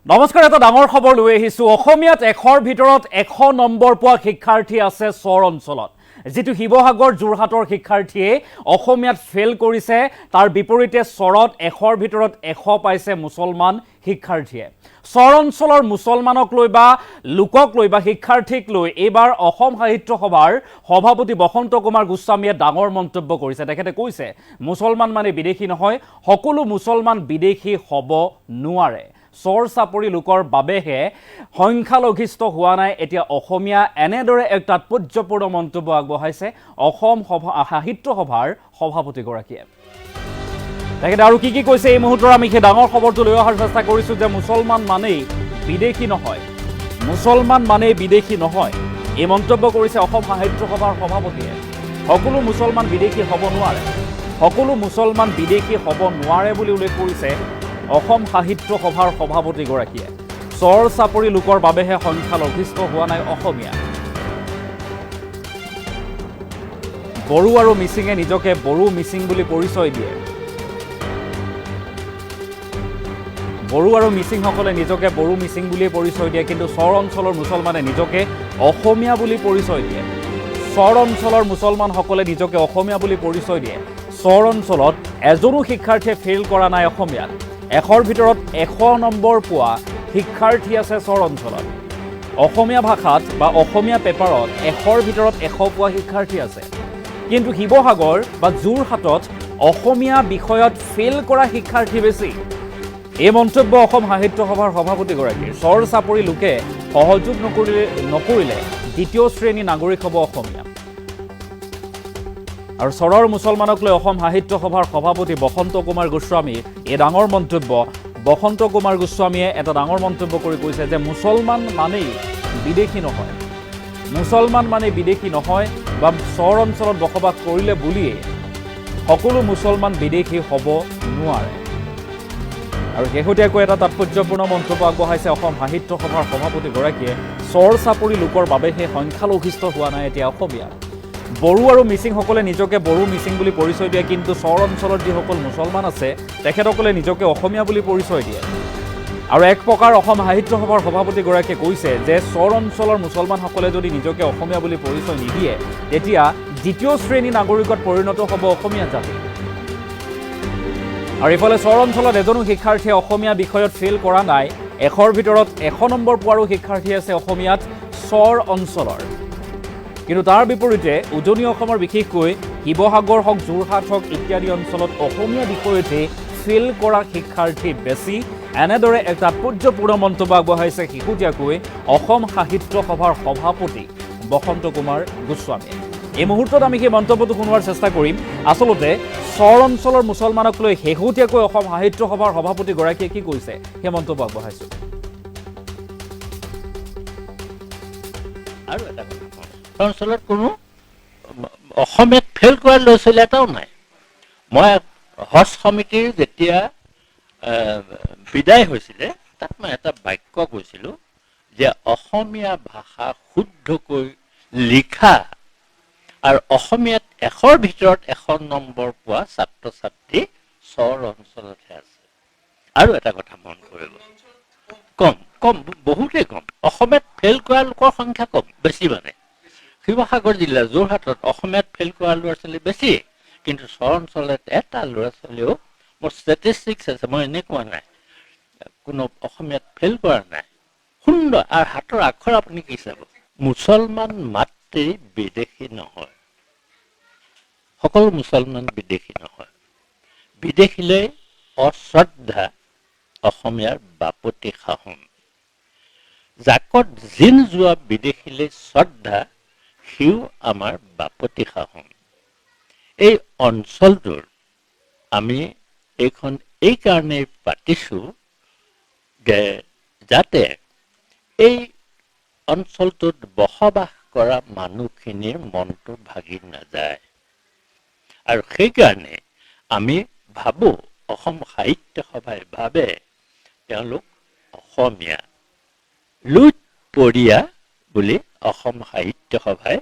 নমস্কাৰ, এটা ডাঙৰ খবৰ লৈ আহিছোঁ। অসমীয়াত 100ৰ ভিতৰত 100 নম্বৰ পোৱা শিক্ষাৰ্থী আছে চৰ অঞ্চলত। যিটো শিৱসাগৰ যোৰহাটৰ শিক্ষাৰ্থীয়ে অসমীয়াত ফেইল কৰিছে, তাৰ বিপৰীতে চৰত 100ৰ ভিতৰত 100 পাইছে মুছলমান শিক্ষাৰ্থীয়ে। চৰ অঞ্চলৰ মুছলমানক লৈ বা লোকক লৈ বা শিক্ষাৰ্থীক লৈ এইবাৰ অসম সাহিত্য সভাৰ সভাপতি বসন্ত কুমাৰ গোস্বামীয়ে ডাঙৰ মন্তব্য কৰিছে। তেখেতে কৈছে, মুছলমান মানে বিদেশী নহয়, সকলো মুছলমান বিদেশী হ'ব নোৱাৰে। চৰ চাপৰি লোকৰ বাবেহে সংখ্যালঘিষ্ঠ হোৱা নাই এতিয়া অসমীয়া। এনেদৰে এক তাৎপৰ্যপূৰ্ণ মন্তব্য আগবঢ়াইছে অসম সাহিত্য সভাৰ সভাপতিগৰাকীয়ে। তেখেতে আৰু কি কৈছে এই মুহূৰ্তত আমি সেই ডাঙৰ খবৰটো লৈ অহাৰ চেষ্টা কৰিছোঁ যে মুছলমান মানেই বিদেশী নহয়, মুছলমান মানেই বিদেশী নহয়, এই মন্তব্য কৰিছে অসম সাহিত্য সভাৰ সভাপতিয়ে। সকলো মুছলমান বিদেশী হ'ব নোৱাৰে, সকলো মুছলমান বিদেশী হ'ব নোৱাৰে বুলি উল্লেখ কৰিছে অসম সাহিত্য সভাৰ সভাপতিগৰাকীয়ে। চৰ চাপৰি লোকৰ বাবেহে সংখ্যালঘিষ্ঠ হোৱা নাই অসমীয়া। বড়ো আৰু মিচিঙে নিজকে বড়ো মিচিং বুলি পৰিচয় দিয়ে। বড়ো আৰু মিচিংসকলে নিজকে বড়ো মিচিং বুলিয়ে পৰিচয় দিয়ে, কিন্তু চৰ অঞ্চলৰ মুছলমানে নিজকে অসমীয়া বুলি পৰিচয় দিয়ে। চৰ অঞ্চলৰ মুছলমানসকলে নিজকে অসমীয়া বুলি পৰিচয় দিয়ে। চৰ অঞ্চলত এজনো শিক্ষাৰ্থীয়ে ফেইল কৰা নাই অসমীয়াত। 100ৰ ভিতৰত 100 নম্বৰ পোৱা শিক্ষাৰ্থী আছে চৰ অঞ্চলত। অসমীয়া ভাষাত বা অসমীয়া পেপাৰত 100ৰ ভিতৰত 100 পোৱা শিক্ষাৰ্থী আছে, কিন্তু শিৱসাগৰ বা যোৰহাটত অসমীয়া বিষয়ত ফেইল কৰা শিক্ষাৰ্থী বেছি। এই মন্তব্য অসম সাহিত্য সভাৰ সভাপতিগৰাকীৰ। চৰ চাপৰি লোকে সহযোগ নকৰিলে দ্বিতীয় শ্ৰেণী নাগৰিক হ'ব অসমীয়া। আৰু চৰৰ মুছলমানক লৈ অসম সাহিত্য সভাৰ সভাপতি বসন্ত কুমাৰ গোস্বামীৰ এই ডাঙৰ মন্তব্য। বসন্ত কুমাৰ গোস্বামীয়ে এটা ডাঙৰ মন্তব্য কৰি কৈছে যে মুছলমান মানেই বিদেশী নহয়, মুছলমান মানে বিদেশী নহয় বা চৰ অঞ্চলত বসবাস কৰিলে বুলিয়ে সকলো মুছলমান বিদেশী হ'ব নোৱাৰে। আৰু শেহতীয়াকৈ এটা তাৎপৰ্যপূৰ্ণ মন্তব্য আগবঢ়াইছে অসম সাহিত্য সভাৰ সভাপতিগৰাকীয়ে। চৰ চাপৰি লোকৰ বাবেহে সংখ্যালঘিষ্ঠ হোৱা নাই এতিয়া অসমীয়া। বড়ো আৰু মিচিংসকলে নিজকে বড়ো মিচিং বুলি পৰিচয় দিয়ে, কিন্তু চৰ অঞ্চলত যিসকল মুছলমান আছে তেখেতসকলে নিজকে অসমীয়া বুলি পৰিচয় দিয়ে। আৰু এক প্ৰকাৰ অসম সাহিত্য সভাৰ সভাপতিগৰাকীয়ে কৈছে যে চৰ অঞ্চলৰ মুছলমানসকলে যদি নিজকে অসমীয়া বুলি পৰিচয় নিদিয়ে, তেতিয়া দ্বিতীয় শ্ৰেণী নাগৰিকত পৰিণত হ'ব অসমীয়া জাতি। আৰু ইফালে চৰ অঞ্চলত এজনো শিক্ষাৰ্থীয়ে অসমীয়া বিষয়ত ফেইল কৰা নাই। 100ৰ ভিতৰত 100 নম্বৰ পোৱাৰো শিক্ষাৰ্থী আছে অসমীয়াত চৰ অঞ্চলৰ। কিন্তু তাৰ বিপৰীতে উজনি অসমৰ বিশেষকৈ শিৱসাগৰ হওক, যোৰহাট হওক ইত্যাদি অঞ্চলত অসমীয়া বিষয়তে ফেইল কৰা শিক্ষাৰ্থী বেছি। এনেদৰে এক তাৎপৰ্যপূৰ্ণ মন্তব্য আগবঢ়াইছে শেহতীয়াকৈ অসম সাহিত্য সভাৰ সভাপতি বসন্ত কুমাৰ গোস্বামীয়ে। এই মুহূৰ্তত আমি সেই মন্তব্যটো শুনোৱাৰ চেষ্টা কৰিম। আচলতে চৰ অঞ্চলৰ মুছলমানক লৈ শেহতীয়াকৈ অসম সাহিত্য সভাৰ সভাপতিগৰাকীয়ে কি কৈছে সেই মন্তব্য আগবঢ়াইছোঁ। আৰু এটা কথা, অঞ্চলত কোনো অসমীয়াত ফেইল কৰা ল'ৰা ছোৱালী এটাও নাই। মই হজ সমিতিৰ যেতিয়া বিদায় হৈছিলে তাত মই এটা বাক্য কৈছিলোঁ যে অসমীয়া ভাষা শুদ্ধকৈ লিখা আৰু অসমীয়াত 100ৰ ভিতৰত 100 নম্বৰ পোৱা ছাত্ৰ ছাত্ৰী চৰ অঞ্চলতহে আছে। আৰু এটা কথা মন কৰিব, কম বহুতেই কম। অসমীয়াত ফেইল কৰা লোকৰ সংখ্যা কম, বেছি মানে শিৱসাগৰ জিলা যোৰহাটত অসমীয়াত ফেইল কৰা ল'ৰা ছোৱালী বেছি, কিন্তু চৰ অঞ্চলত এটা ল'ৰা ছোৱালীও, মোৰ ষ্টেটিষ্টিক্স আছে, মই এনে কোৱা নাই, কোনো অসমীয়াত ফেইল কৰা নাই। সুন্দৰ। আৰু হাতৰ আখৰ আপুনি কি চাব, মুছলমান মাত্ৰেই বিদেশী নহয়, সকলো মুছলমান বিদেশী নহয়। বিদেশীলৈ অশ্ৰদ্ধা অসমীয়াৰ বাপতি সাহোন। জাকত জিন যোৱা বিদেশীলৈ শ্ৰদ্ধা, সিও আমাৰ বাপতি সাহোন। এই অঞ্চলটোৰ আমি এইখন এই কাৰণেই পাতিছোঁ যে যাতে এই অঞ্চলটোত বসবাস কৰা মানুহখিনিৰ মনটো ভাগি নাযায়। আৰু সেইকাৰণে আমি ভাবোঁ, অসম সাহিত্য সভাই ভাবে তেওঁলোক অসমীয়া লুইতপৰীয়া বুলি অসম সাহিত্য সভাই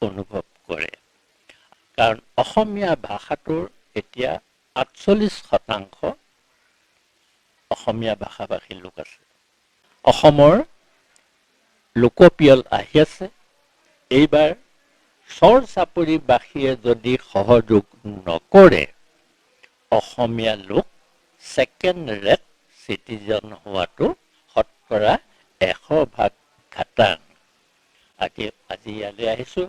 অনুভৱ কৰে। কাৰণ অসমীয়া ভাষাটোৰ এতিয়া 48% অসমীয়া ভাষাভাষী লোক আছে। অসমৰ লোকপিয়ল আহি আছে। এইবাৰ চৰ চাপৰিবাসীয়ে যদি সহযোগ নকৰে, অসমীয়া লোক ছেকেণ্ড ৰেট চিটিজেন হোৱাটো শতকৰা 100% খাটাং। আজি ইয়ালৈ আহিছোঁ,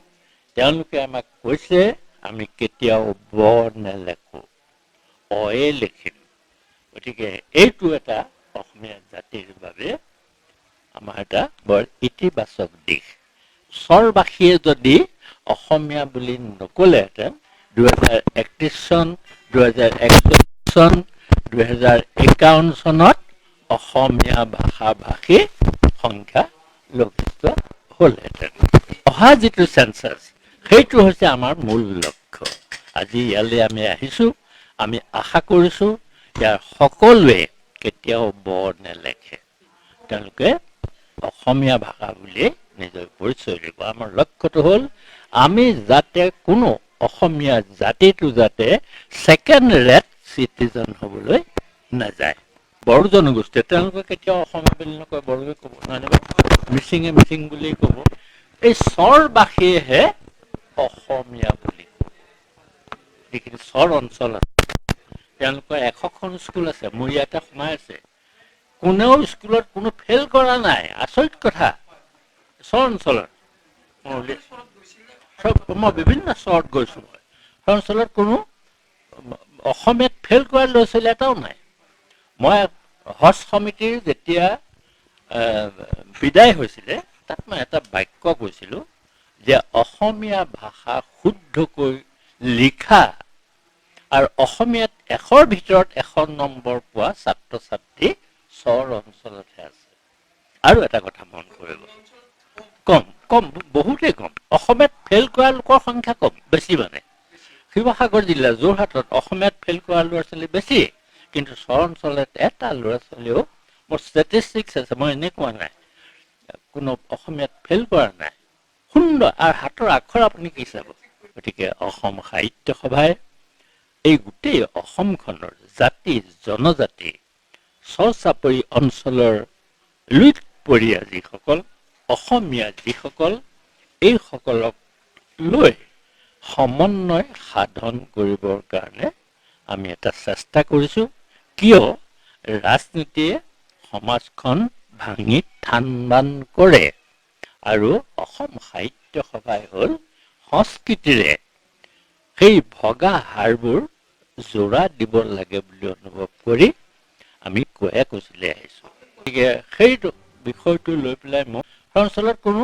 তেওঁলোকে আমাক কৈছে আমি কেতিয়াও ব নেলেখো, অয়ে লিখিম। গতিকে এইটো এটা অসমীয়া জাতিৰ বাবে আমাৰ এটা বৰ ইতিবাচক দিশ। চৰবাসীয়ে যদি অসমীয়া বুলি নকলেহেঁতেন 2031 চন, 2041 চন, 2051 চনত অসমীয়া ভাষাভাষী সংখ্যা লঘিষ্ঠ হ'লহেঁতেন। অহা যিটো চেঞ্চাছ, সেইটো হৈছে আমাৰ মূল লক্ষ্য। আজি ইয়ালৈ আমি আহিছোঁ, আমি আশা কৰিছোঁ ইয়াৰ সকলোৱে কেতিয়াও ব নেলেখে, তেওঁলোকে অসমীয়া ভাষা বুলি নিজৰ পৰিচয় দিব। আমাৰ লক্ষ্যটো হ'ল আমি যাতে কোনো অসমীয়া জাতিটো যাতে ছেকেণ্ড ৰেট চিটিজেন হ'বলৈ নাযায়। বড়ো জনগোষ্ঠীয়ে তেওঁলোকে কেতিয়াও অসমীয়া বুলি নকয়, বড়োৱে ক'ব, নহয় মিচিঙে মিচিং বুলি ক'ব। এই চৰবাসীয়েহে অসমীয়া বুলি ক'ব। যিখিনি চৰ অঞ্চল আছে, তেওঁলোকৰ 100খন স্কুল আছে, মোৰ ইয়াতে সোমাই আছে, কোনেও স্কুলত কোনো ফেইল কৰা নাই। আচৰিত কথা। চৰ অঞ্চলত মই বিভিন্ন চৰত গৈছোঁ, চৰ অঞ্চলত কোনো অসমীয়াত ফেইল কৰা ল'ৰা ছোৱালী এটাও নাই। মই হজ সমিতিৰ যেতিয়া বিদায় হৈছিলে, তাত মই এটা বাক্য কৈছিলোঁ যে অসমীয়া ভাষা শুদ্ধকৈ লিখা আৰু অসমীয়াত 100ৰ ভিতৰত 100 নম্বৰ পোৱা ছাত্ৰ ছাত্ৰী চৰ অঞ্চলতহে আছে। আৰু এটা কথা মন কৰিব, কম বহুতেই কম। অসমীয়াত ফেইল কৰা লোকৰ সংখ্যা কম, বেছি মানে শিৱসাগৰ জিলা, যোৰহাটত অসমীয়াত ফেইল কৰা ল'ৰা ছোৱালী বেছি, কিন্তু চৰ অঞ্চলত এটা ল'ৰা ছোৱালীও, মোৰ ষ্টেটিষ্টিক্স আছে, মই এনেই কোৱা নাই, কোনো অসমীয়াত ফেইল কৰা নাই। সুন্দৰ আৰু হাতৰ আখৰ আপুনি কি চাব। গতিকে অসম সাহিত্য সভাই এই গোটেই অসমখনৰ জাতি জনজাতি চৰ চাপৰি অঞ্চলৰ লুইত পৰিয়া যিসকল অসমীয়া যিসকল, এইসকলক লৈ সমন্বয় সাধন কৰিবৰ কাৰণে আমি এটা চেষ্টা কৰিছোঁ। কিয় ৰাজনীতিয়ে সমাজখন ভাঙি থান বান কৰে, আৰু অসম সাহিত্য সভাই হ'ল সংস্কৃতিৰে সেই ভগা হাড়বোৰ জোৰা দিব লাগে বুলি অনুভৱ কৰি আমি কৈছিলে আহিছোঁ। গতিকে সেইটো বিষয়টো লৈ পেলাই মই অঞ্চলত কোনো